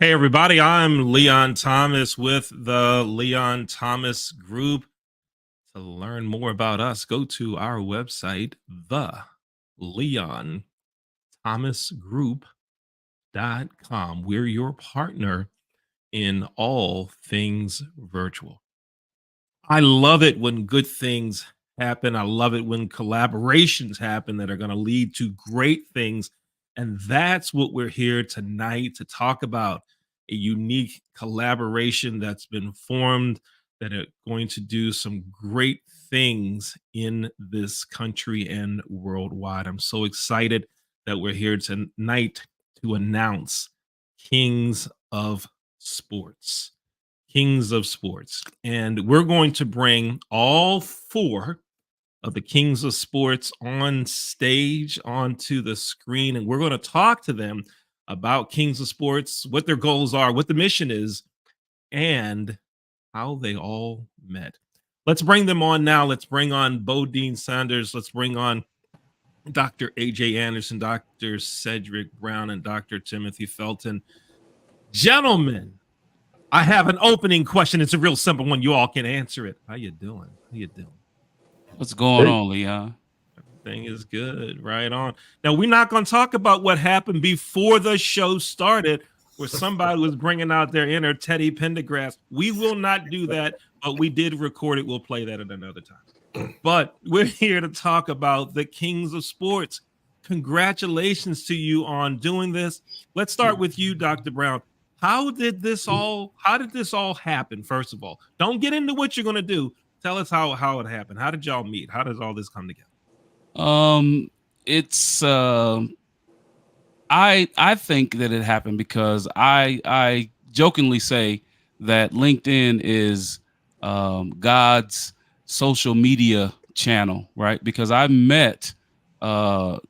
Hey, everybody, I'm Leon Thomas with the Leon Thomas Group. To learn more about us, go to our website, the Leon Thomas Group.com. We're your partner in all things virtual. I love it when good things happen. I love it when collaborations happen that are going to lead to great things. And that's what we're here tonight to talk about, a unique collaboration that's been formed that are going to do some great things in this country and worldwide. I'm so excited that we're here tonight to announce Kings of Sports. Kings of Sports. And we're going to bring all four of the Kings of Sports on stage onto the screen. And we're going to talk to them about Kings of Sports, what their goals are, what the mission is, and how they all met. Let's bring them on now. Let's bring on Bodine Sanders. Let's bring on Dr. AJ Anderson, Dr. Cedric Brown, and Dr. Timothy Felton. Gentlemen, I have an opening question. It's a real simple one. You all can answer it. How you doing? How you doing? What's going on, Leon? Everything is good. Right on. Now, we're not going to talk about what happened before the show started, where somebody was bringing out their inner Teddy Pendergrass. We will not do that, but we did record it. We'll play that at another time. But we're here to talk about the Kings of Sports. Congratulations to you on doing this. Let's start with you, Dr. Brown. How did this all happen? First of all, don't get into what you're going to do. Tell us how it happened. How did y'all meet? How does all this come together? It's I think that it happened because I jokingly say that LinkedIn is God's social media channel, right? Because I met Dr.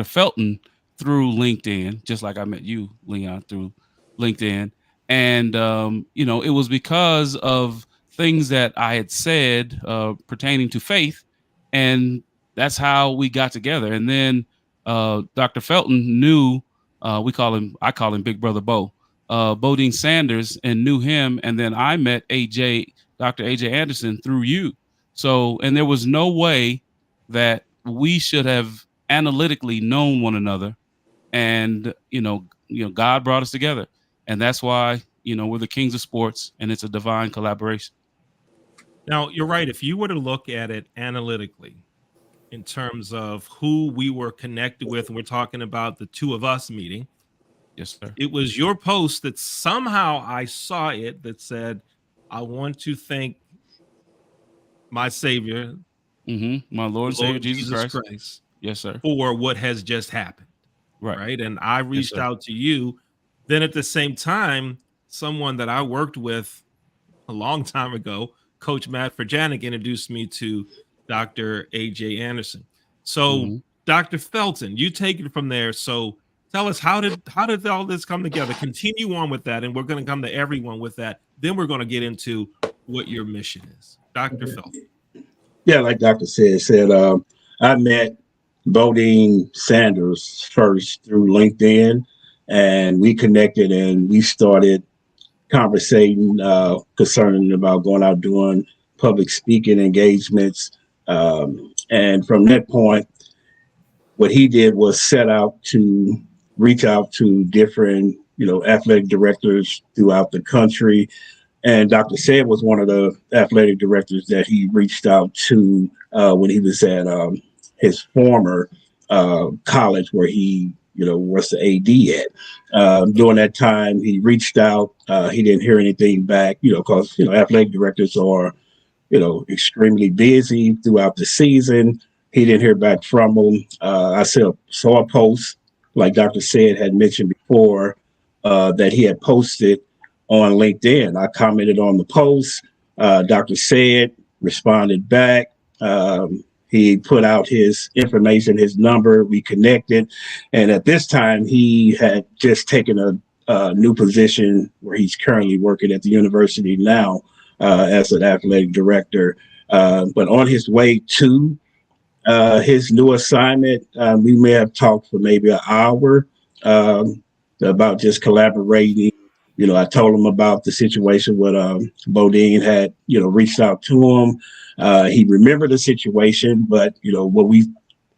Felton through LinkedIn, just like I met you, Leon, through LinkedIn. And, it was because of things that I had said pertaining to faith. And that's how we got together. And then Dr. Felton knew, I call him Big Brother Bo, Bodine Sanders, and knew him. And then I met Dr. AJ Anderson through you. So, and there was no way that we should have analytically known one another. And, God brought us together. And that's why, we're the Kings of Sports, and it's a divine collaboration. Now, you're right. If you were to look at it analytically in terms of who we were connected with, and we're talking about the two of us meeting. Yes, sir. It was your post that somehow I saw it that said, I want to thank my Savior, my Lord and Savior, Jesus Christ. Yes, sir. For what has just happened. Right. And I reached out to you. Then at the same time, someone that I worked with a long time ago, Coach Matt Furjanic, introduced me to Dr. AJ Anderson. So, Dr. Felton, you take it from there. So tell us, how did all this come together? Continue on with that, and we're going to come to everyone with that. Then we're going to get into what your mission is. Dr. Felton. Yeah, like Dr. said, I met Bodine Sanders first through LinkedIn, and we connected and we started conversating concerning about going out doing public speaking engagements. And from that point, what he did was set out to reach out to different, athletic directors throughout the country. And Dr. Said was one of the athletic directors that he reached out to when he was at his former college where he, was the AD at. During that time, he reached out. He didn't hear anything back, because, athletic directors are, extremely busy throughout the season. He didn't hear back from him. I saw a post, like Dr. Said had mentioned before, that he had posted on LinkedIn. I commented on the post. Dr. Said responded back. He put out his information, his number. We connected. And at this time, he had just taken a new position where he's currently working at the university now as an athletic director. But on his way to his new assignment, we may have talked for maybe an hour. about just collaborating. You know, I told him about the situation with Bodine had, you know, reached out to him. He remembered the situation, but, you know, what we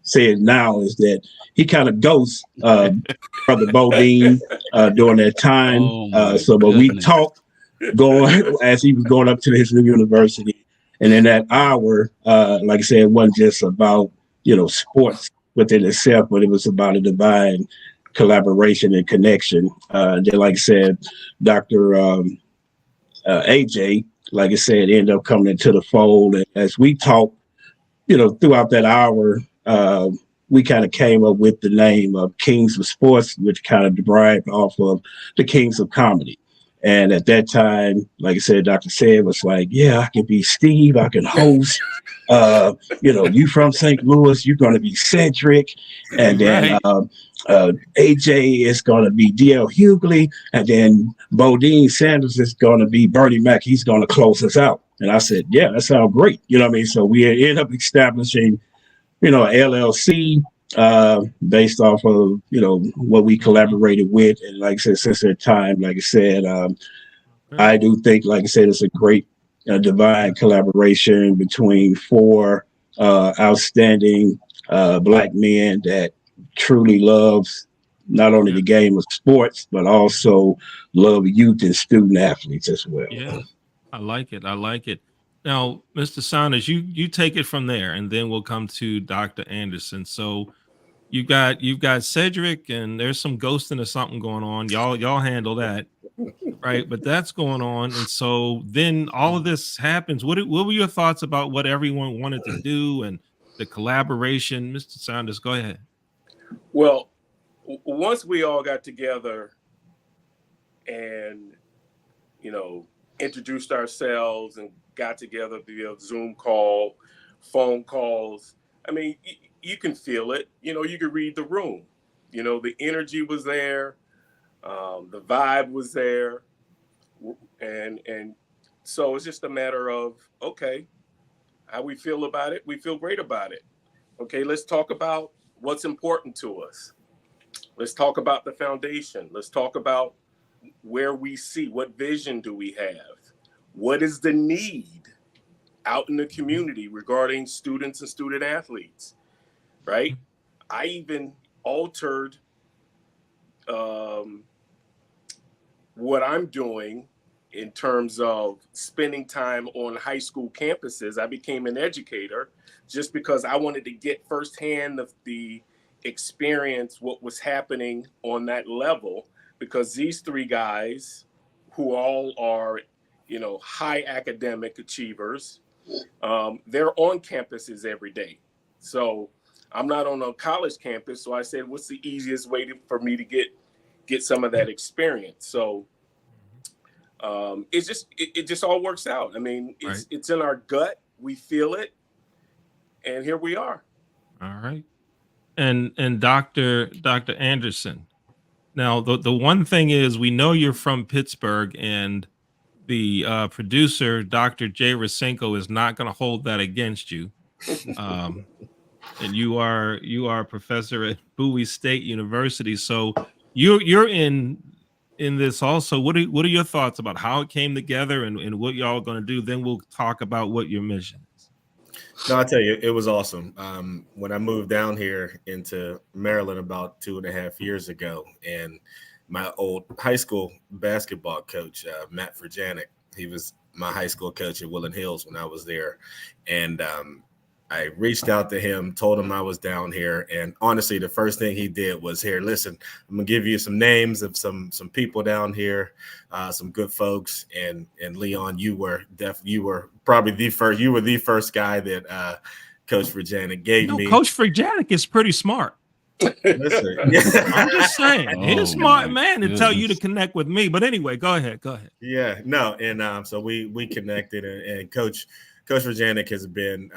said now is that he kind of ghosts Brother Bodine during that time. Oh my But we goodness. talked going as he was going up to his new university. And in that hour, like I said, it wasn't just about, you know, sports within itself, but it was about a divine collaboration and connection. Then, like I said, Dr. AJ, like I said, ended up coming into the fold. And as we talked, you know, throughout that hour, we kind of came up with the name of Kings of Sports, which kind of derived off of the Kings of Comedy. And at that time, like I said, Dr. Said was like, yeah, I can be Steve, I can host. You know, you from St. Louis, you're going to be Cedric. And then AJ is going to be DL Hughley. And then Bodine Sanders is going to be Bernie Mac. He's going to close us out. And I said, yeah, that sounds great. You know what I mean? So we ended up establishing, you know, LLC based off of, you know, what we collaborated with. And like I said, since that time, like I said, I do think, like I said, it's a great divine collaboration between four outstanding Black men that truly loves not only the game of sports, but also love youth and student athletes as well. Yeah, I like it. I like it. Now, Mr. Saunders, you take it from there, and then we'll come to Dr. Anderson. So you've got Cedric, and there's some ghosting or something going on. Y'all handle that, right? But that's going on, and so then all of this happens. What were your thoughts about what everyone wanted to do and the collaboration? Mr. Saunders, go ahead. Well, once we all got together and, you know, introduced ourselves and got together via Zoom call, phone calls, I mean, you can feel it. You know, you could read the room. You know, the energy was there, the vibe was there, and so it's just a matter of, okay, how we feel about it. We feel great about it. Okay, let's talk about what's important to us. Let's talk about the foundation. Let's talk about where we see, what vision do we have? What is the need out in the community regarding students and student athletes, right? I even altered what I'm doing in terms of spending time on high school campuses. I became an educator just because I wanted to get firsthand the experience, what was happening on that level, because these three guys who all are, you know, high academic achievers, they're on campuses every day. So I'm not on a college campus. So I said, what's the easiest way for me to get some of that experience? So it just all works out. I mean, it's in our gut. We feel it. And here we are. All right. And Dr. Anderson. Now, the one thing is, we know you're from Pittsburgh, and the producer, Dr. Jay Rasenko, is not going to hold that against you. And you are a professor at Bowie State University, so you're in this also. What are your thoughts about how it came together and what y'all going to do? Then we'll talk about what your mission is. No, I'll tell you, it was awesome. When I moved down here into Maryland about 2.5 years ago, and my old high school basketball coach, Matt Frajanic, he was my high school coach at Woodland Hills when I was there. And I reached out to him, told him I was down here. And honestly, the first thing he did was, here, listen, I'm going to give you some names of some people down here, some good folks. And Leon, you were probably the first guy that Coach Frajanic gave me. Coach Frajanic is pretty smart. Listen, I'm just saying, he's a smart man to tell you to connect with me. But anyway, go ahead. Yeah, no, and so we connected, and Coach Frajanic has been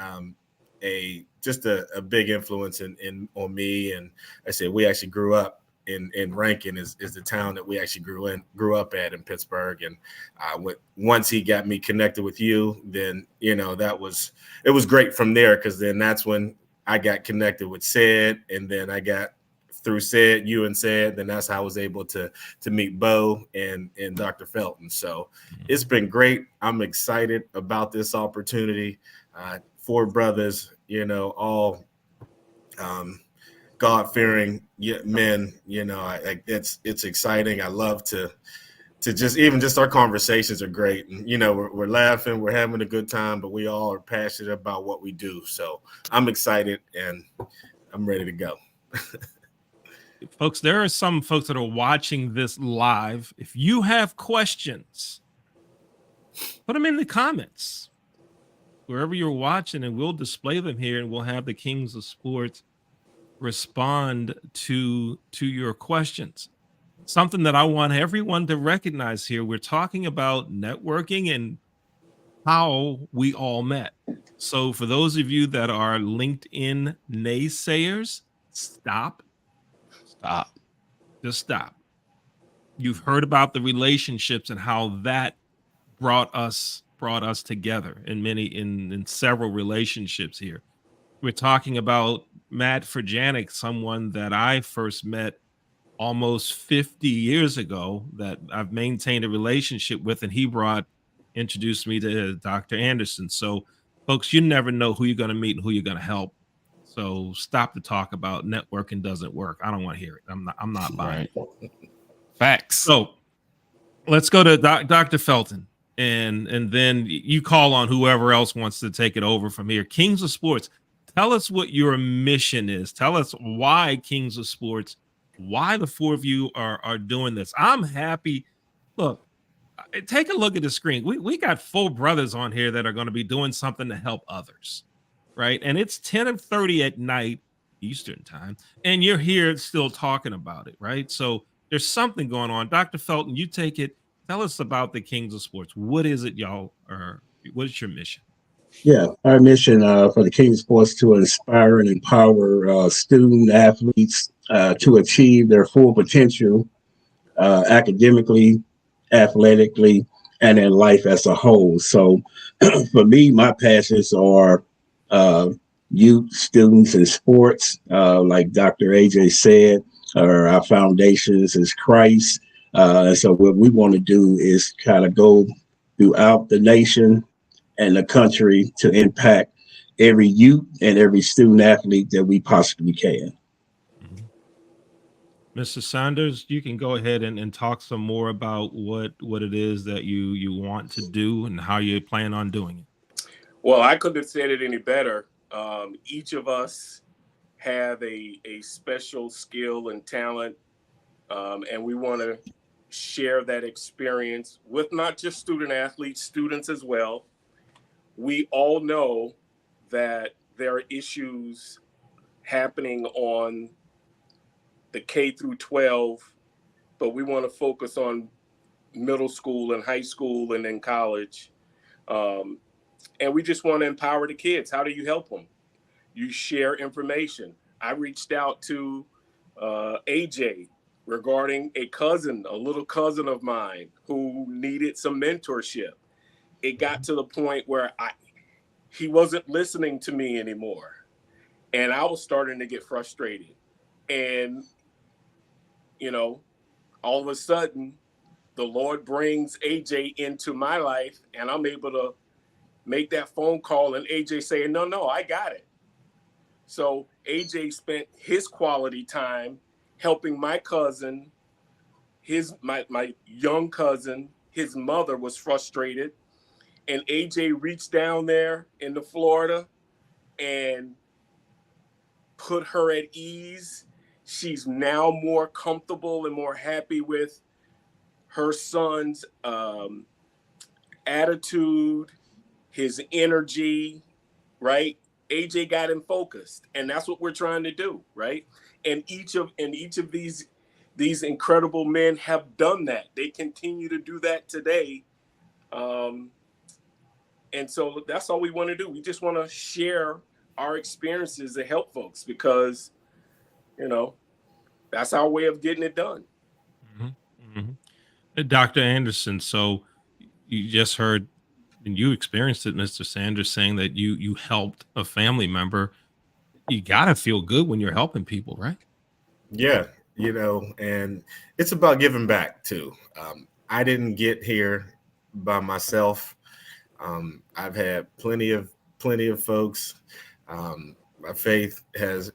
just a big influence on me. And I said, we actually grew up in Rankin is the town that we actually grew up at in Pittsburgh. And once he got me connected with you, then, you know, it was great from there, because then that's when I got connected with Sid, and then I got through you and said, then that's how I was able to meet Bo and Dr. Felton. So it's been great. I'm excited about this opportunity. 4 brothers, all God-fearing men. It's exciting. I love to just our conversations are great. And, we're laughing, we're having a good time, but we all are passionate about what we do. So I'm excited and I'm ready to go. Folks, there are some folks that are watching this live. If you have questions, put them in the comments wherever you're watching, and we'll display them here, and we'll have the Kings of Sports respond to your questions. Something that I want everyone to recognize here. We're talking about networking and how we all met. So for those of you that are LinkedIn naysayers, stop. Just stop. You've heard about the relationships and how that brought us together in several relationships here. We're talking about Matt Furjanic, someone that I first met almost 50 years ago that I've maintained a relationship with, and he introduced me to Dr. Anderson. So folks, you never know who you're going to meet and who you're going to help. So stop the talk about networking doesn't work. I don't want to hear it. I'm not buying it. Facts. So let's go to Dr. Felton, and then you call on whoever else wants to take it over from here. Kings of Sports, tell us what your mission is. Tell us why Kings of Sports, why the 4 of you are doing this. I'm happy. Look, take a look at the screen. We got 4 brothers on here that are going to be doing something to help others, right? And it's 10:30 at night Eastern time, and you're here still talking about it, right? So there's something going on. Dr. Felton, you take it. Tell us about the Kings of Sports. What is it, y'all? Or what is your mission? Yeah, our mission for the King of Sports to inspire and empower student athletes to achieve their full potential academically, athletically, and in life as a whole. So for me, my passions are youth, students, and sports. Like Dr. AJ said, our foundations is Christ. So what we want to do is kind of go throughout the nation and the country to impact every youth and every student athlete that we possibly can. Mr. Sanders, you can go ahead and talk some more about what it is that you want to do and how you plan on doing it. Well, I couldn't have said it any better. Each of us have a special skill and talent, and we want to share that experience with not just student athletes, students as well. We all know that there are issues happening on the K through 12, but we want to focus on middle school and high school and then college. And we just want to empower the kids. How do you help them? You share information. I reached out to AJ regarding a little cousin of mine who needed some mentorship. It got to the point where he wasn't listening to me anymore. And I was starting to get frustrated. And, all of a sudden, the Lord brings AJ into my life, and I'm able to make that phone call, and AJ saying, no, I got it. So AJ spent his quality time helping my cousin, my young cousin. His mother was frustrated, and AJ reached down there into Florida and put her at ease. She's now more comfortable and more happy with her son's attitude, his energy, right? AJ got him focused, and that's what we're trying to do, right? And each of these incredible men have done that. They continue to do that today. And so that's all we want to do. We just want to share our experiences to help folks because, that's our way of getting it done. Mm-hmm. Mm-hmm. Dr. Anderson, so you just heard and you experienced it, Mr. Sanders, saying that you helped a family member. You got to feel good when you're helping people, right? Yeah, and it's about giving back too. I didn't get here by myself. I've had plenty of folks. My faith has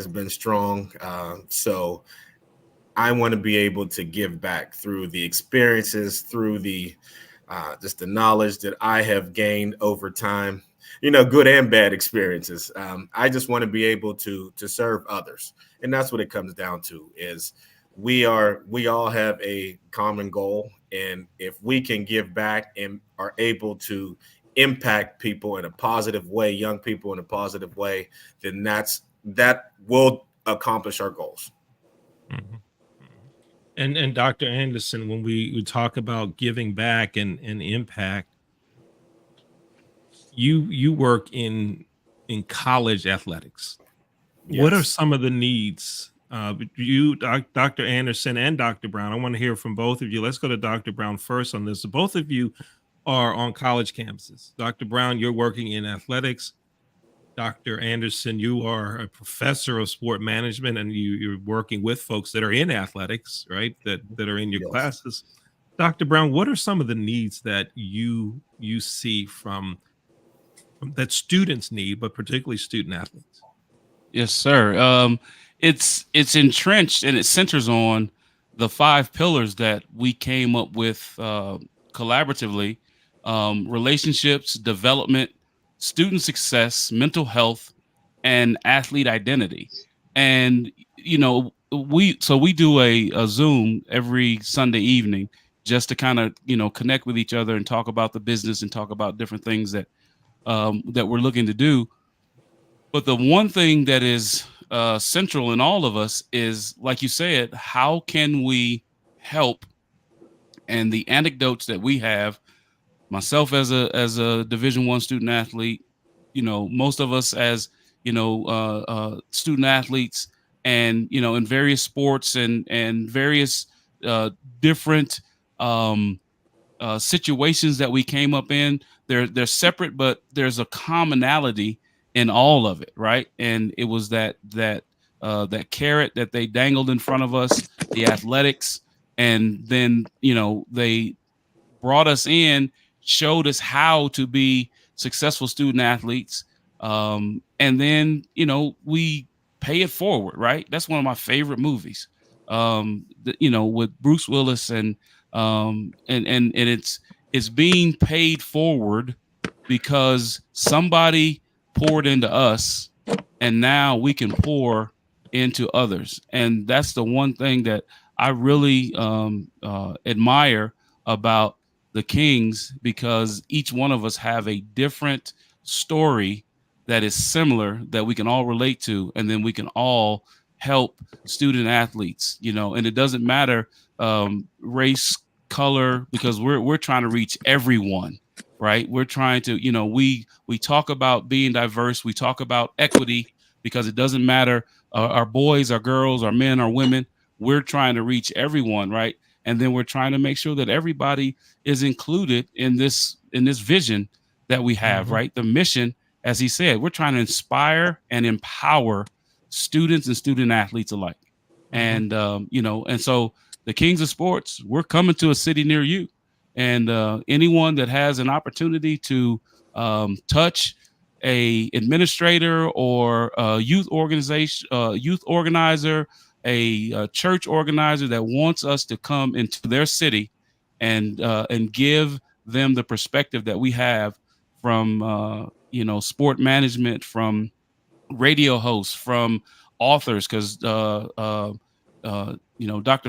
been strong. So I want to be able to give back through the experiences, through the just the knowledge that I have gained over time. Good and bad experiences. I just want to be able to serve others, and that's what it comes down to. Is we all have a common goal, and if we can give back and are able to impact people in a positive way, young people in a positive way, then that will accomplish our goals. Mhm. And Dr. Anderson, when we talk about giving back and impact, you work in college athletics. What are Yes. some of the needs? Dr. Anderson and Dr. Brown, I want to hear from both of you. Let's go to Dr. Brown first on this. So both of you are on college campuses. Dr. Brown, you're working in athletics. Dr. Anderson, you are a professor of sport management, and you're working with folks that are in athletics, right? That are in your Yes. classes. Dr. Brown, what are some of the needs that you see from that students need, but particularly student athletes? Yes, sir. It's entrenched and it centers on the 5 pillars that we came up with collaboratively: relationships, development, student success, mental health, and athlete identity. And we do a Zoom every Sunday evening just to kind of connect with each other and talk about the business and talk about different things that we're looking to do. But the one thing that is central in all of us is, like you said, how can we help? And the anecdotes that we have, myself as a Division I student athlete, most of us as student athletes, and in various sports and various different um, situations that we came up in. They're separate, but there's a commonality in all of it, right? And it was that carrot that they dangled in front of us, the athletics, and then they brought us in, showed us how to be successful student athletes, and then we pay it forward, right? That's one of my favorite movies, with Bruce Willis, and it's being paid forward because somebody poured into us, and now we can pour into others. And that's the one thing that I really admire about the Kings, because each one of us have a different story that is similar that we can all relate to, and then we can all help student athletes, and it doesn't matter race, color, because we're trying to reach everyone, right? We're trying to, we talk about being diverse, we talk about equity, because it doesn't matter our boys, our girls, our men, our women. We're trying to reach everyone, right? And then we're trying to make sure that everybody is included in this vision that we have, Mhm. right? The mission, as he said, we're trying to inspire and empower students and student athletes alike. Mhm. And and so the Kings of Sports, we're coming to a city near you, and anyone that has an opportunity to touch a administrator or a youth organization, youth organizer, a church organizer that wants us to come into their city and give them the perspective that we have from sport management, from radio hosts, from authors, because Dr.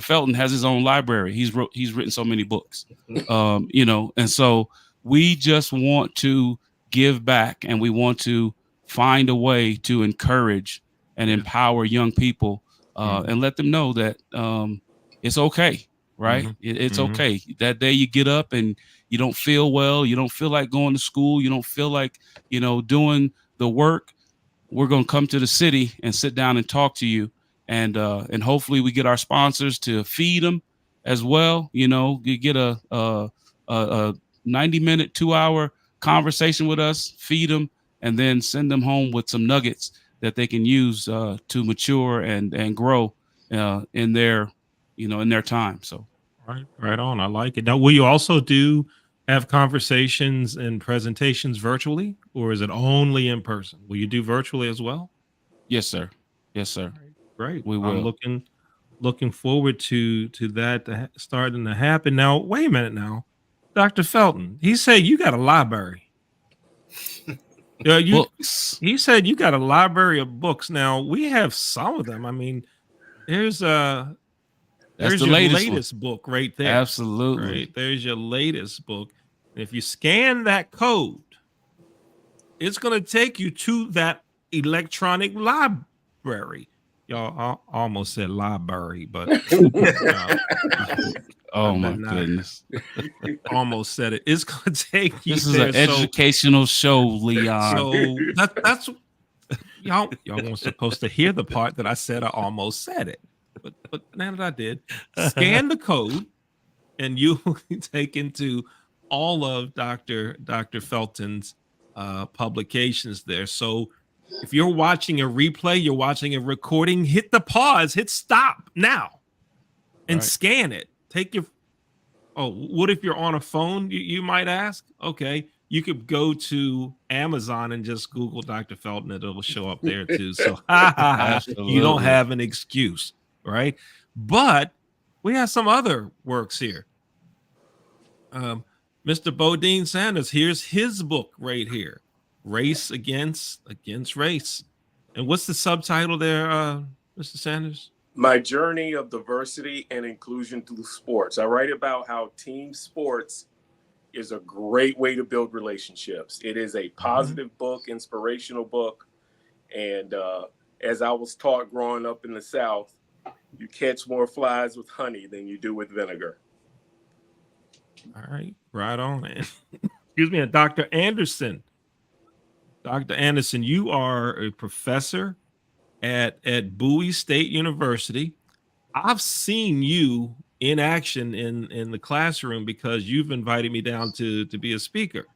Felton has his own library. He's written so many books, and so we just want to give back, and we want to find a way to encourage and Yeah. empower young people, Mhm. and let them know that it's okay, right? Mhm. It's Mhm. okay. That day you get up and you don't feel well, you don't feel like going to school, you don't feel like doing the work. We're going to come to the city and sit down and talk to you, and hopefully we get our sponsors to feed them as well. You get a 90-minute, 2-hour conversation with us, feed them, and then send them home with some nuggets that they can use to mature and grow in their in their time. So Right on. I like it. Now, will you also have conversations and presentations virtually, or is it only in person? Will you do virtually as well? yes, sir. Yes, sir. Right. Great. We I'm will. looking forward to that starting to happen. Now, wait a minute now. Dr. Felton, he said you got a library. Yeah, Books. he said you got a library of books. Now, we have some of them. I mean, there's That's the your latest one. latest book right there. Absolutely. Right. There's your latest book. And if you scan that code, it's going to take you to that electronic library. Y'all, I almost said library, but Oh my goodness. almost said it. It's going to take you This is there. an educational show, Leon. So that's y'all weren't supposed to hear the part that I said I almost said it. But now that I did, scan the code and you will be taken to all of Dr. Felton's publications there. So if you're watching a replay, you're watching a recording, hit the pause, hit stop now and scan it. Take your what if you're on a phone, you might ask? Okay, you could go to Amazon and just Google Dr. Felton, it'll show up there too. So you don't have an excuse, right? But we have some other works here. Mr. Bodine Sanders, here's his book right here, Race Against Race. And what's the subtitle there, Mr. Sanders? My Journey of Diversity and Inclusion Through Sports. I write about how team sports is a great way to build relationships. It is a positive book, inspirational book. And as I was taught growing up in the South, you catch more flies with honey than you do with vinegar. All right, right on. Excuse me, and Dr. Anderson. Dr. Anderson, you are a professor at Bowie State University. I've seen you in action in the classroom because you've invited me down to be a speaker.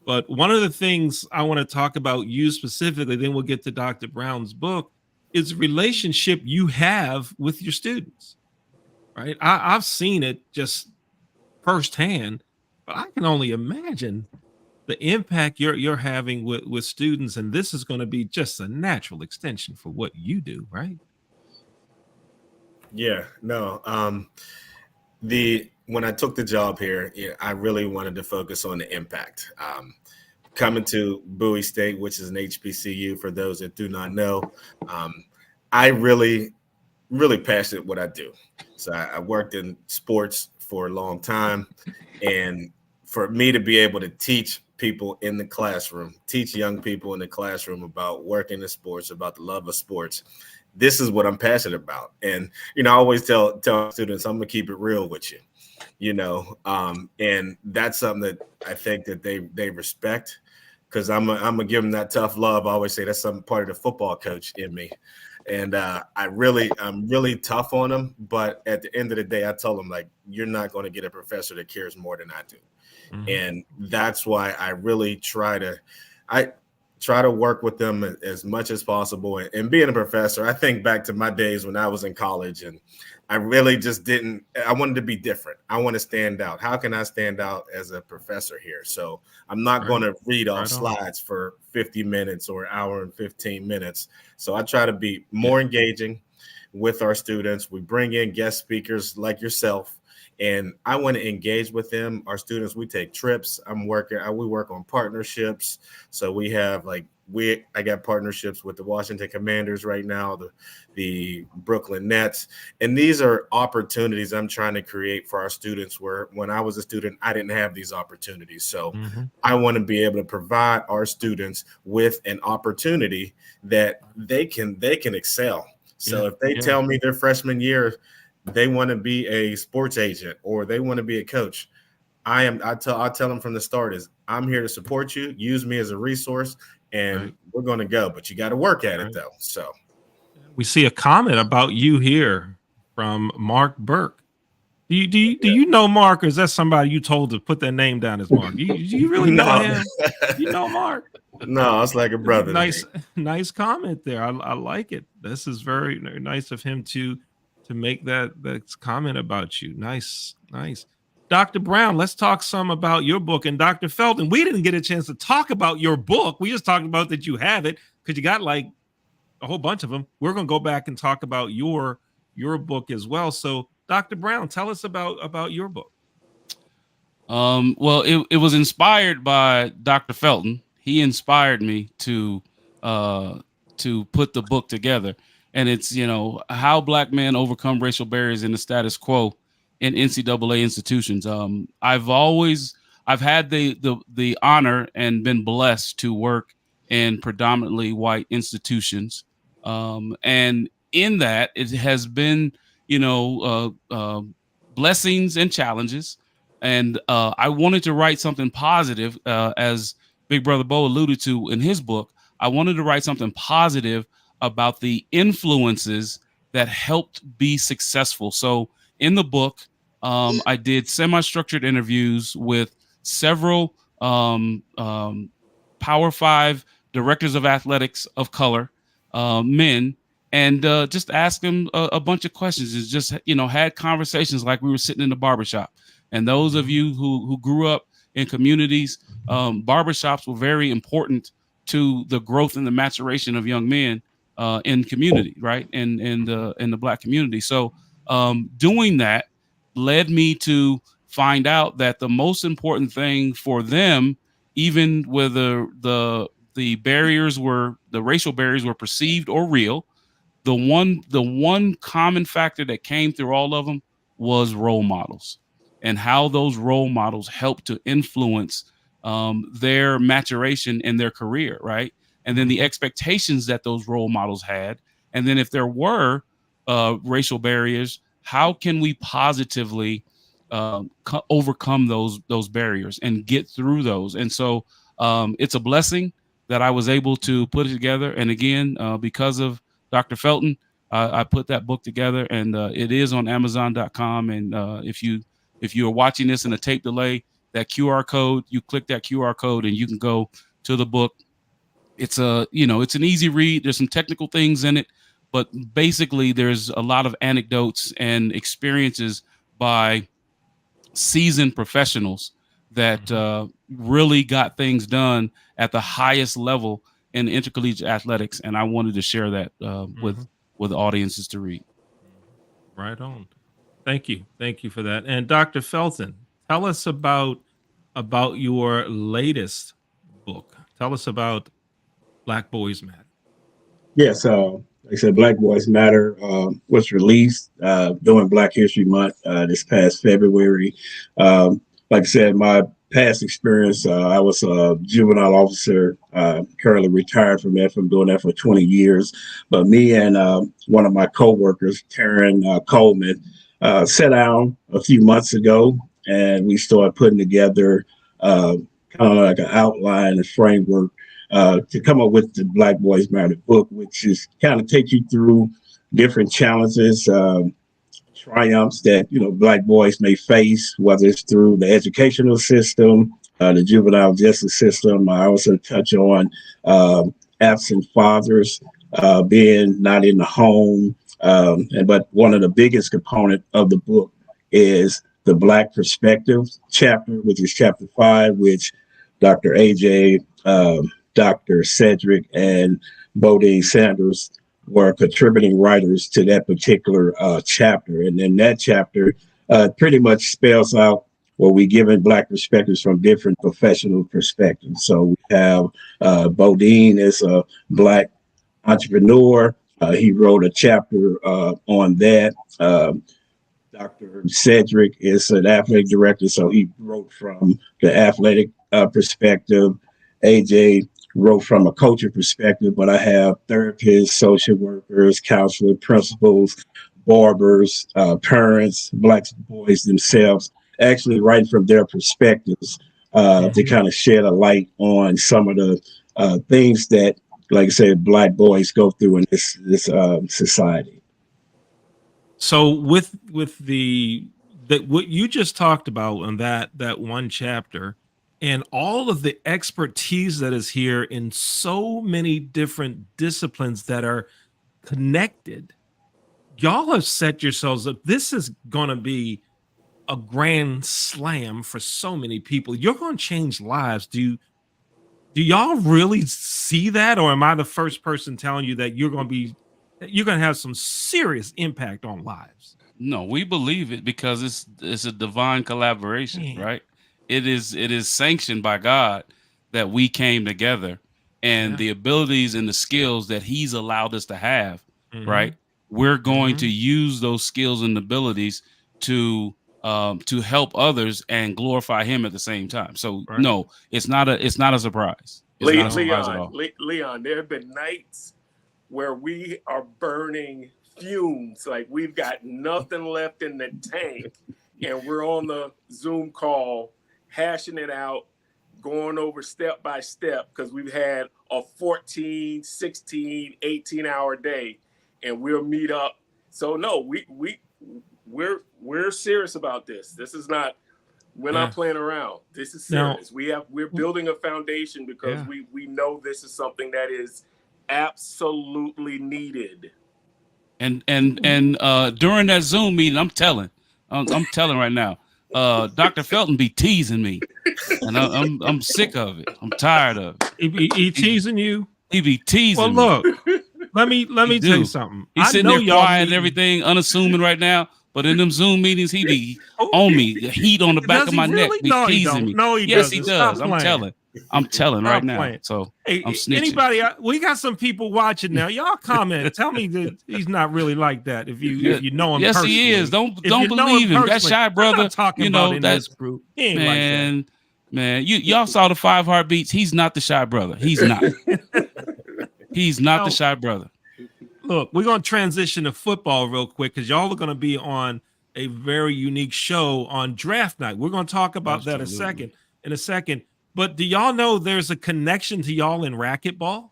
But one of the things I want to talk about you specifically, then we'll get to Dr. Brown's book, is the relationship you have with your students, right? I've seen it just firsthand, but I can only imagine the impact you're having with students, and this is going to be just a natural extension for what you do, right? Yeah, no. When I took the job here, I really wanted to focus on the impact. Coming to Bowie State, which is an HBCU, for those that do not know, I really passionate what I do. So I worked in sports for a long time, and for me to be able to teach people in the classroom, teach young people in the classroom about working in sports, about the love of sports, this is what I'm passionate about. And, I always tell students, I'm going to keep it real with you, and that's something that I think that they respect, because I'm going to give them that tough love. I always say that's some part of the football coach in me. And I'm really tough on them. But at the end of the day, I tell them, like, you're not going to get a professor that cares more than I do. Mm-hmm. And that's why I really try to work with them as much as possible. And being a professor, I think back to my days when I was in college, and I really just I wanted to be different. I want to stand out. How can I stand out as a professor here? So I'm not going to read off slides for 50 minutes or an hour and 15 minutes. So I try to be more engaging with our students. We bring in guest speakers like yourself, and I want to engage with them. Our students, we take trips. We work on partnerships. So we have I got partnerships with the Washington Commanders right now, the Brooklyn Nets. And these are opportunities I'm trying to create for our students, where when I was a student, I didn't have these opportunities. So I want to be able to provide our students with an opportunity that they can excel. So if they tell me their freshman year, they want to be a sports agent or they want to be a coach, I tell them from the start is, I'm here to support you. Use me as a resource, and we're going to go. But you got to work at it, though. So we see a comment about you here from Mark Burke. Do you know Mark, or is that somebody you told to put their name down as Mark? Do you really know him? You know Mark? No, it's like a brother. to Nice, me. nice comment there. I like it. This is very nice of him to make that comment about you. Nice, nice. Dr. Brown, let's talk some about your book. And Dr. Felton, we didn't get a chance to talk about your book. We just talked about that you have it because you got like a whole bunch of them. We're going to go back and talk about your book as well. So, Dr. Brown, tell us about your book. Well, it was inspired by Dr. Felton. He inspired me to put the book together, and it's how black men overcome racial barriers in the status quo in NCAA institutions. I've had the honor and been blessed to work in predominantly white institutions, and in that it has been blessings and challenges. And I wanted to write something positive, as Big Brother Bo alluded to in his book. I wanted to write something positive about the influences that helped be successful. So in the book, I did semi-structured interviews with several Power Five directors of athletics of color, men, and just asked them a bunch of questions. And just had conversations like we were sitting in the barbershop. And those of you who grew up in communities, barbershops were very important to the growth and the maturation of young men in community, right? And in the black community. So doing that led me to find out that the most important thing for them, even whether the racial barriers were perceived or real, the one common factor that came through all of them was role models, and how those role models help to influence their maturation in their career, right? And then the expectations that those role models had. And then if there were racial barriers, how can we positively overcome those barriers and get through those? And so it's a blessing that I was able to put it together. And again, because of Dr. Felton, I put that book together, and it is on Amazon.com. And if you are watching this in a tape delay, that QR code, you click that QR code and you can go to the book. It's it's an easy read. There's some technical things in it, but basically there's a lot of anecdotes and experiences by seasoned professionals that really got things done at the highest level in intercollegiate athletics. And I wanted to share that with audiences to read. Right on. Thank you for that. And Dr. Felton, tell us about your latest book. Tell us about Black Boys Matter. Yes, like I said, Black Boys Matter was released during Black History Month this past February. Like I said, my past experience, I was a juvenile officer, currently retired from that, from doing that for 20 years. But me and one of my coworkers, Taryn Coleman, sat down a few months ago, and we started putting together kind of like an outline and framework to come up with the Black Boys Matter book, which is kind of take you through different challenges, triumphs that Black boys may face, whether it's through the educational system, the juvenile justice system. I also touch on absent fathers being not in the home, but one of the biggest component of the book is the Black perspective chapter, which is chapter 5, which Dr. AJ, Dr. Cedric, and Bodine Sanders were contributing writers to that particular chapter. And then that chapter pretty much spells out where we given Black perspectives from different professional perspectives. So we have Bodine as a Black entrepreneur. He wrote a chapter on that. Dr. Cedric is an athletic director, so he wrote from the athletic perspective. AJ wrote from a coaching perspective, but I have therapists, social workers, counselors, principals, barbers, parents, Black boys themselves, actually writing from their perspectives to kind of shed a light on some of the things that, like I said, Black boys go through in this society. So with what you just talked about on that one chapter, and all of the expertise that is here in so many different disciplines that are connected. Y'all have set yourselves up. This is going to be a grand slam for so many people. You're going to change lives. Do y'all really see that, or am I the first person telling you that you're going to have some serious impact on lives? No, we believe it because it's a divine collaboration, Man. right? It is sanctioned by God that we came together, and Yeah. the abilities and the skills that He's allowed us to have, Mhm. right? We're going Mhm. to use those skills and abilities to help others and glorify Him at the same time. So Right. no, it's not a surprise. It's not a surprise at all. Leon, there have been nights where we are burning fumes, like we've got nothing left in the tank, and we're on the Zoom call hashing it out, going over step by step, because we've had a 14, 16, 18-hour day, and we'll meet up. So no, we're serious about this. This is not, we're not playing around. This is serious. We're building a foundation because we know this is something that is absolutely needed. And during that Zoom meeting, I'm telling right now, Dr. Felton be teasing me, and I'm sick of it. I'm tired of it. He teasing you. He be teasing me. Well, look, let me tell you something. He's sitting there quiet and everything, unassuming right now. But in them Zoom meetings, he be on me, the heat on the back of my neck, be teasing me. No, yes, he does. I'm telling right now. So hey, I'm snitching. Anybody, we got some people watching now. Y'all comment. Tell me that he's not really like that. If you know him, yes, personally. He is. Don't believe him. That shy brother. You know that's group. He ain't man. Like that. Man, y'all saw the 5 heartbeats. He's not the shy brother. He's not. He's not the shy brother. Look, we're going to transition to football real quick because y'all are going to be on a very unique show on draft night. We're going to talk about that in a second. But do y'all know there's a connection to y'all in racquetball?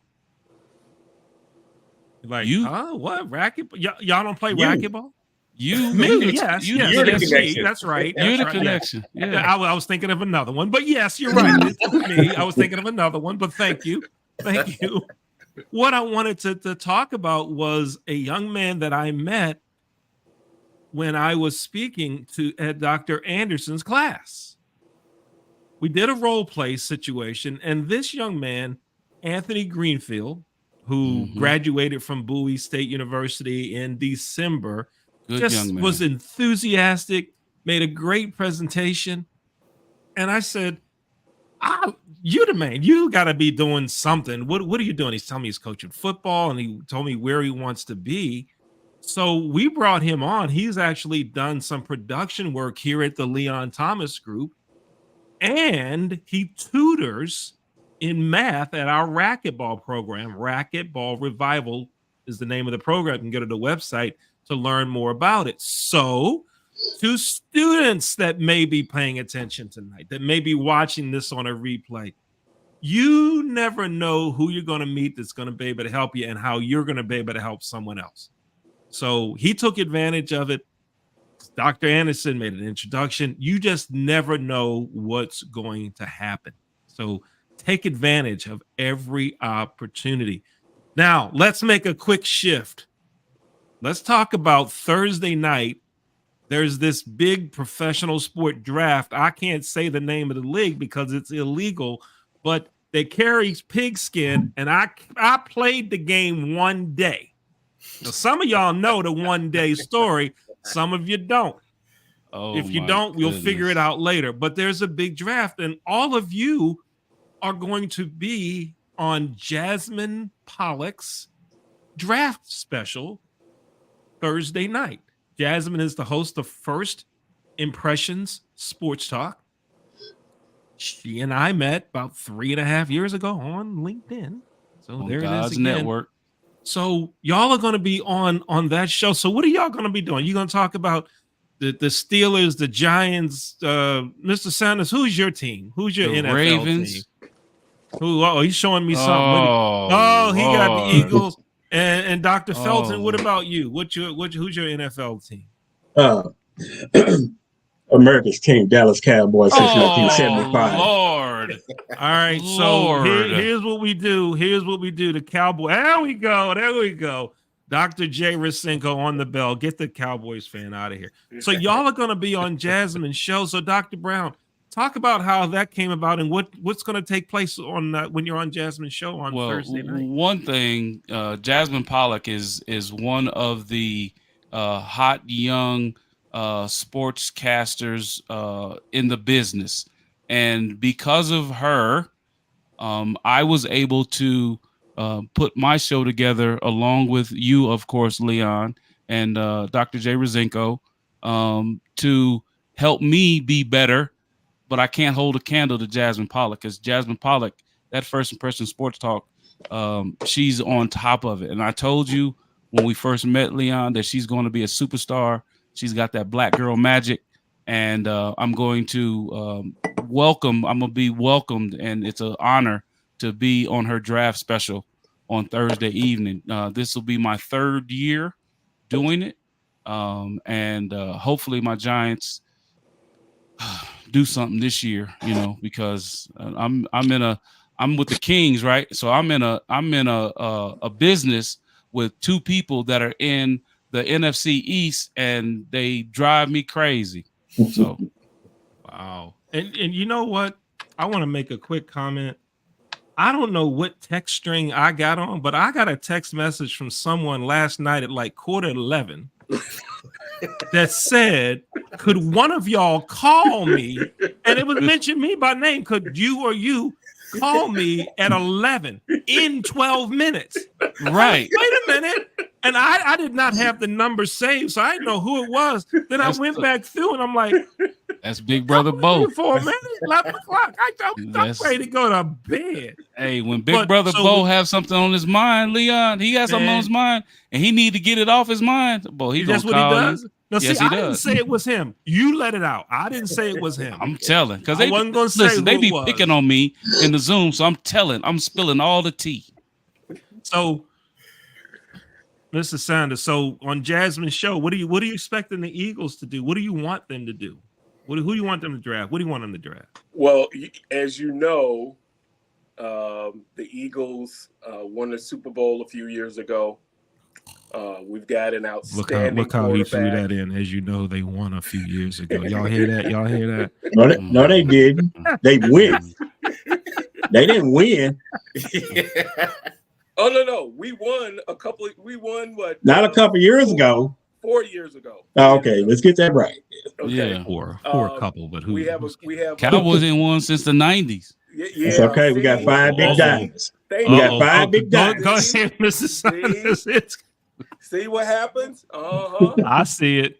Like, what racquetball? Y'all don't play racquetball? Yes, that's right. You're the connection. Yeah. I was thinking of another one, but yes, you're right. It's me. I was thinking of another one, but thank you. What I wanted to talk about was a young man that I met when I was speaking at Dr. Anderson's class. We did a role play situation, and this young man, Anthony Greenfield, who graduated from Bowie State University in December, was enthusiastic, made a great presentation, and I said, you the man, you got to be doing something. What are you doing? He's telling me he's coaching football, and he told me where he wants to be. So we brought him on. He's actually done some production work here at the Leon Thomas Group, and he tutors in math at our racquetball program. Racquetball Revival is the name of the program. You can go to the website to learn more about it. So to students that may be paying attention tonight, that may be watching this on a replay, you never know who you're going to meet that's going to be able to help you and how you're going to be able to help someone else. So he took advantage of it. Dr. Anderson made an introduction. You just never know what's going to happen. So take advantage of every opportunity. Now, let's make a quick shift. Let's talk about Thursday night. There's this big professional sport draft. I can't say the name of the league because it's illegal, but they carry pigskin, and I played the game one day. Now, some of y'all know the one-day story. Some of you don't. If you don't, we'll figure it out later. But there's a big draft, and all of you are going to be on Jasmine Pollock's draft special Thursday night. Jasmine is the host of First Impressions Sports Talk. She and I met about 3.5 years ago on LinkedIn. So on there God's it is again. Network. So y'all are going to be on that show. So what are y'all going to be doing? You're going to talk about the Steelers, the Giants, Mr. Sanders. Who's your team? Who's your NFL Ravens team? He's showing me something. He got the Eagles. And Dr. Felton, what about you? Who's your NFL team? America's team, Dallas Cowboys, since Oh 1975. Lord, All right, so here's what we do. Here's what we do. The Cowboy. There we go. There we go. Dr. J. Rasenko on the bell. Get the Cowboys fan out of here. So y'all are going to be on Jasmine's show. So Dr. Brown, talk about how that came about and what's going to take place on when you're on Jasmine's show on Thursday night. One thing, Jasmine Pollock is one of the hot young sportscasters in the business, and because of her, I was able to put my show together along with you, of course, Leon, and Dr. J. Rasenko, to help me be better. But I can't hold a candle to Jasmine Pollock, because Jasmine Pollock, that First Impression Sports Talk, she's on top of it. And I told you when we first met, Leon, that she's going to be a superstar. She's got that black girl magic, and I'm going to I'm going to be welcomed, and it's an honor to be on her draft special on Thursday evening. This will be my 3rd year doing it, and hopefully my Giants do something this year, because I'm with the Kings, right? So I'm in a business with 2 people that are in the NFC East, and they drive me crazy. So, wow. And you know what? I want to make a quick comment. I don't know what text string I got on, but I got a text message from someone last night at like 11:15 that said, could one of y'all call me? And it was mentioned me by name. Could you or you call me at 11 in 12 minutes? right. Wait a minute. And I did not have the number saved, so I didn't know who it was. Then I went back through and I'm like, that's Big Brother Bo. For a minute, 11 o'clock. I'm ready to go to bed. Hey, when Big Brother Bo have something on his mind, Leon, he got something on his mind, and he need to get it off his mind. Boy, he gonna call you. Does? No, yes, see, I didn't say it was him. You let it out. I didn't say it was him. I'm telling, because they wasn't gonna say they be picking on me in the Zoom, so I'm spilling all the tea. So, Mr. Sanders, so on Jasmine's show, what are you expecting the Eagles to do? What do you want them to do? Who do you want them to draft? What do you want them to draft? Well, as you know, the Eagles won the Super Bowl a few years ago. We've got an outstanding look how he threw that in. As you know, they won a few years ago. Y'all hear that? Y'all hear that? No, they didn't. They win. They didn't win. Oh no, we won what? Not a couple years ago. 4 years ago. Oh, okay, let's get that right. Okay. Yeah, for a couple, but who? We have Cowboys ain't won since the 90s. Yeah, it's okay. We got 5 big diamonds. We got 5 big diamonds. Go ahead, Mrs. Sanders. See what happens? I see it.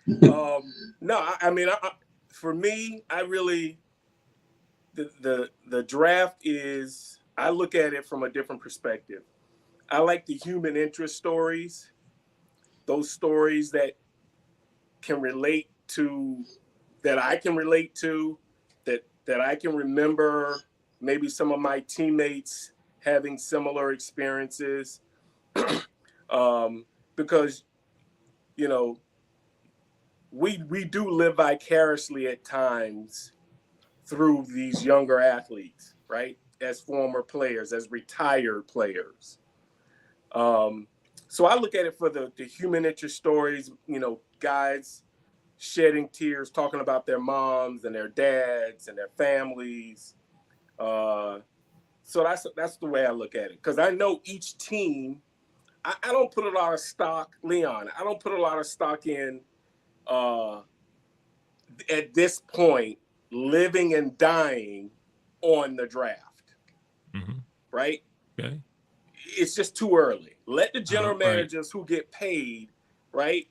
No, I mean, for me, I really the draft is. I look at it from a different perspective. I like the human interest stories, those stories that can relate to, that I can relate to, that I can remember maybe some of my teammates having similar experiences. Because, we do live vicariously at times through these younger athletes, right? As former players, as retired players. So I look at it for the human interest stories, guys shedding tears, talking about their moms and their dads and their families. So that's the way I look at it. Because I know each team, I don't put a lot of stock, Leon, I don't put a lot of stock in, at this point, living and dying on the draft. Mm-hmm. Right? Okay. It's just too early. Let the general managers who get paid, right?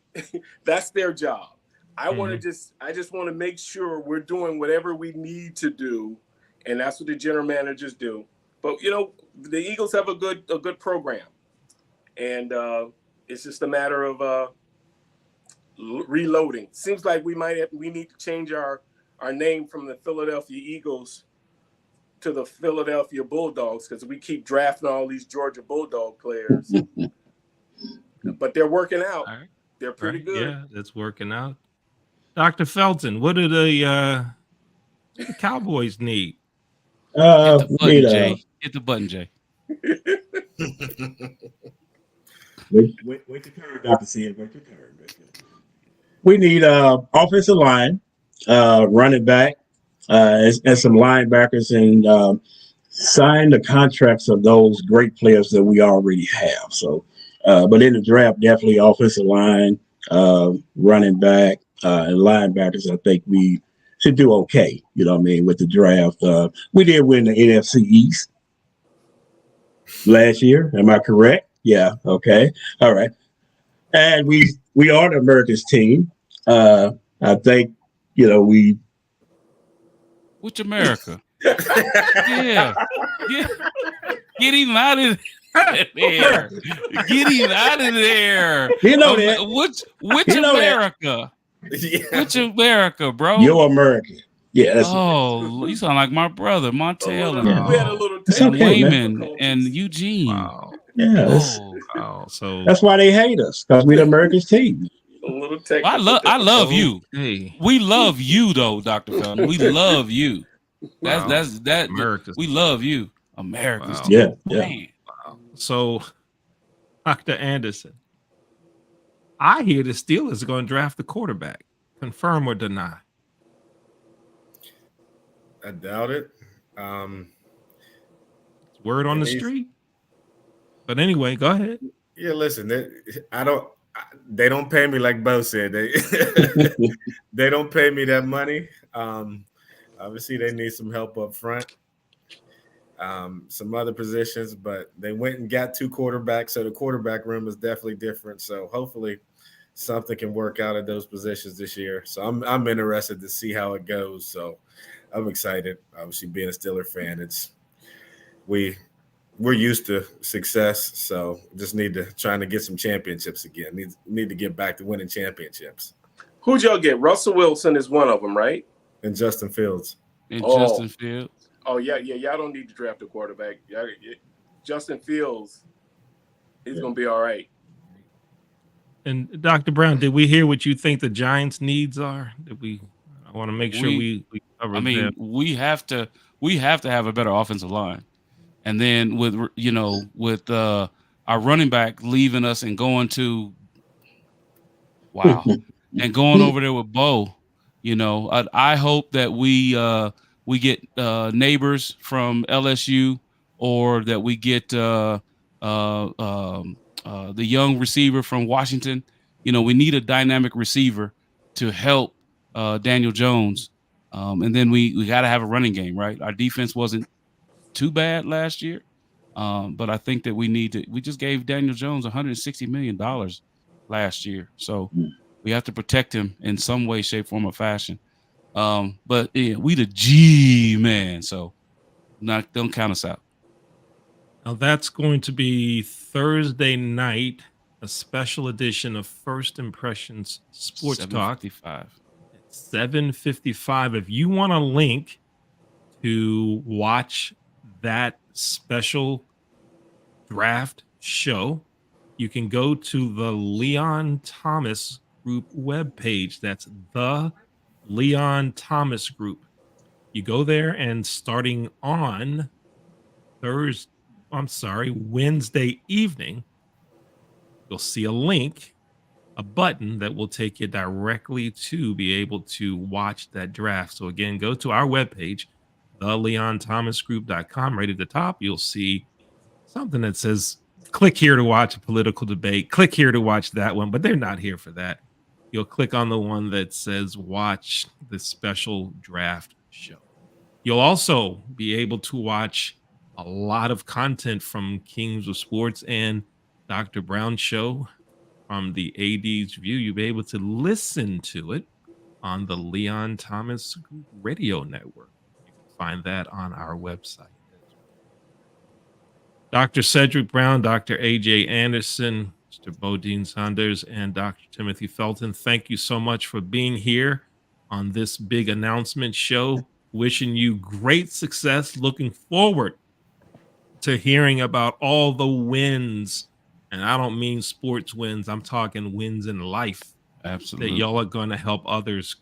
That's their job. I just want to make sure we're doing whatever we need to do, and that's what the general managers do. But the Eagles have a good program, and it's just a matter of reloading. Seems like we need to change our name from the Philadelphia Eagles to the Philadelphia Bulldogs, because we keep drafting all these Georgia Bulldog players. But they're working out. Right. They're pretty good. Yeah, that's working out. Dr. Felton, what do the Cowboys need? Hit the button, Need Jay. Hit the button, Jay. wait your turn, Dr. C. Wait your turn. We need offensive line, running back, and some linebackers, and sign the contracts of those great players that we already have. So, but in the draft, definitely offensive line, running back, and linebackers. I think we should do okay. You know what I mean with the draft. We did win the NFC East last year. Am I correct? Yeah. Okay. All right. And we are the America's team. I think we. Which America? Yeah. Get him out of there. Get him out of there. You know that. Which You know America? Which America, bro? You're American. Yeah. That's you sound like my brother, Montel, We had a little It's and okay, Wayman and Eugene. Wow. yeah. Wow. So That's why they hate us because we're the America's team. a little I love you. hey, We love you though, Dr. Felton. We love you. Wow. That's America's we love you. America's Wow. team. Yeah. Man. so Dr. Anderson, I hear the Steelers are going to draft the quarterback. Confirm or deny? I doubt it. Word on the street. But anyway, go ahead. Yeah, listen, they don't pay me like Bo said. They don't pay me that money. Obviously, they need some help up front, some other positions, but they went and got 2 quarterbacks, so the quarterback room is definitely different. So hopefully, something can work out at those positions this year. So I'm interested to see how it goes. So I'm excited. Obviously, being a Steeler fan, we're used to success, so just trying to get some championships again. Need to get back to winning championships. Who'd y'all get? Russell Wilson is one of them, right? And Justin Fields. And Oh. Justin Fields. Oh yeah. Y'all don't need to draft a quarterback. Justin Fields is gonna be all right. And Dr. Brown, did we hear what you think the Giants' needs are? I want to make sure we cover them. We have to have a better offensive line. And then with our running back leaving us and going to and going over there with Bo, I hope that we get neighbors from LSU, or that we get the young receiver from Washington. We need a dynamic receiver to help Daniel Jones, and then we got to have a running game, right? Our defense wasn't too bad last year, but I think that we just gave Daniel Jones $160 million last year, so we have to protect him in some way, shape, form, or fashion. But yeah, we the G man, so don't count us out. Now that's going to be Thursday night, a special edition of First Impressions Sports Talk. 7:55. If you want a link to watch that special draft show, you can go to the Leon Thomas Group webpage. That's the Leon Thomas Group. You go there, and starting on Wednesday evening, you'll see a link, a button that will take you directly to be able to watch that draft. So again, go to our webpage, theleonthomasgroup.com. Right at the top, you'll see something that says, click here to watch a political debate, click here to watch that one, but they're not here for that. You'll click on the one that says watch the special draft show. You'll also be able to watch a lot of content from Kings of Sports and Dr. Brown's show from the AD's View. You'll be able to listen to it on the Leon Thomas Group Radio Network. You can find that on our website. Dr. Cedric Brown, Dr. A.J. Anderson, Mr. Bodine Saunders, and Dr. Timothy Felton, thank you so much for being here on this big announcement show. Wishing you great success. Looking forward to hearing about all the wins. And I don't mean sports wins. I'm talking wins in life. Absolutely. That y'all are going to help others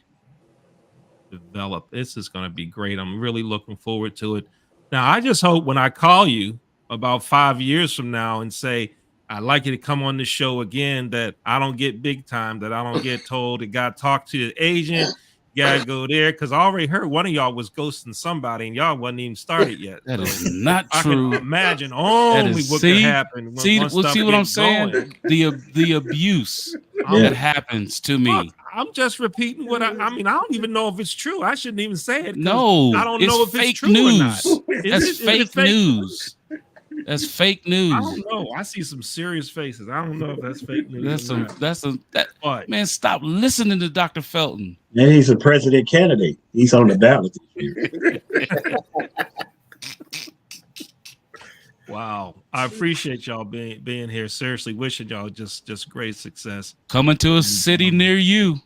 develop. This is going to be great. I'm really looking forward to it. Now, I just hope when I call you about 5 years from now and say, I'd like you to come on the show again, that I don't get big time, that I don't get told, that got to talk to the agent, you got to go there. Because I already heard one of y'all was ghosting somebody and y'all wasn't even started yet. That So is not I true. can imagine only what could happen when See once what stuff I'm gets saying? going. The abuse Yeah. that happens to me. Look, I'm just repeating what I mean. I don't even know if it's true. I shouldn't even say it. No, I don't it's know if fake it's true news. or not. That's fake news. That's fake I news. don't know. I see some serious faces. I don't know if that's fake news. That man, stop listening to Dr. Felton. And he's a president candidate. He's on the ballot this year. Wow. I appreciate y'all being here. Seriously, wishing y'all just great success. Coming to a city near you.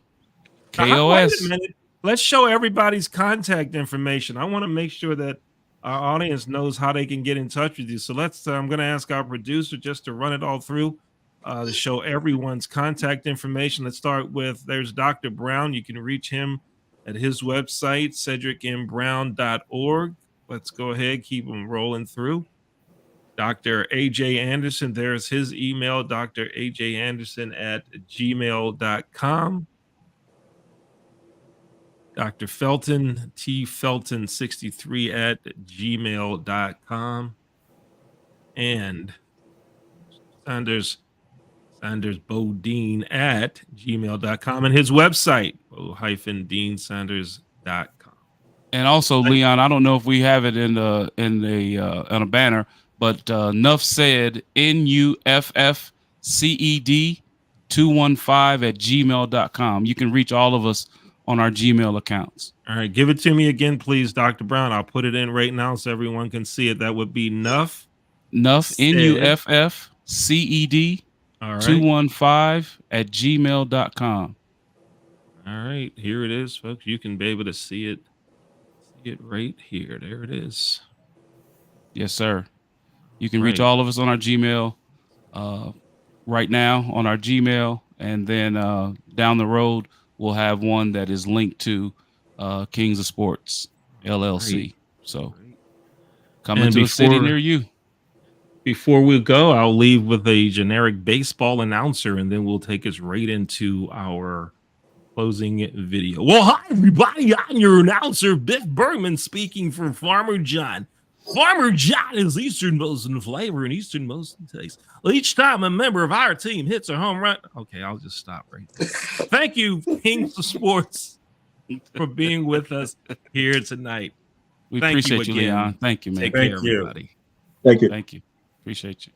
Now, wait a KOS. minute. Let's show everybody's contact information. I want to make sure that our audience knows how they can get in touch with you. So I'm going to ask our producer just to run it all through to show everyone's contact information. Let's start with, there's Dr. Brown. You can reach him at his website, cedricmbrown.org. Let's go ahead, keep them rolling through. Dr. AJ Anderson, there's his email, drajanderson@gmail.com. Dr. Felton, tfelton63@gmail.com. And Sanders Bodine at gmail.com, and his website, o-deansanders.com. And also, Leon, I don't know if we have it on a banner, but Nuff said NUFFCED215@gmail.com. You can reach all of us on our Gmail accounts. All right, give it to me again, please, Dr. Brown. I'll put it in right now so everyone can see it. That would be Nuff NUFFCED215@gmail.com. All right, here it is, folks. You can be able to see it right here. There it is. Yes, sir. You can reach all of us on our Gmail right now on our Gmail, and then down the road we'll have one that is linked to Kings of Sports LLC. Right. So coming to a city near you. Before we go, I'll leave with a generic baseball announcer, and then we'll take us right into our closing video. Well, hi, everybody. I'm your announcer, Biff Bergman, speaking for Farmer John. Farmer John is easternmost in flavor and easternmost in taste. Each time a member of our team hits a home run. Okay, I'll just stop right there. Thank you, Kings of Sports, for being with us here tonight. We appreciate you, Leon. Thank you, man. Take care, everybody. Thank you. Thank you. Appreciate you.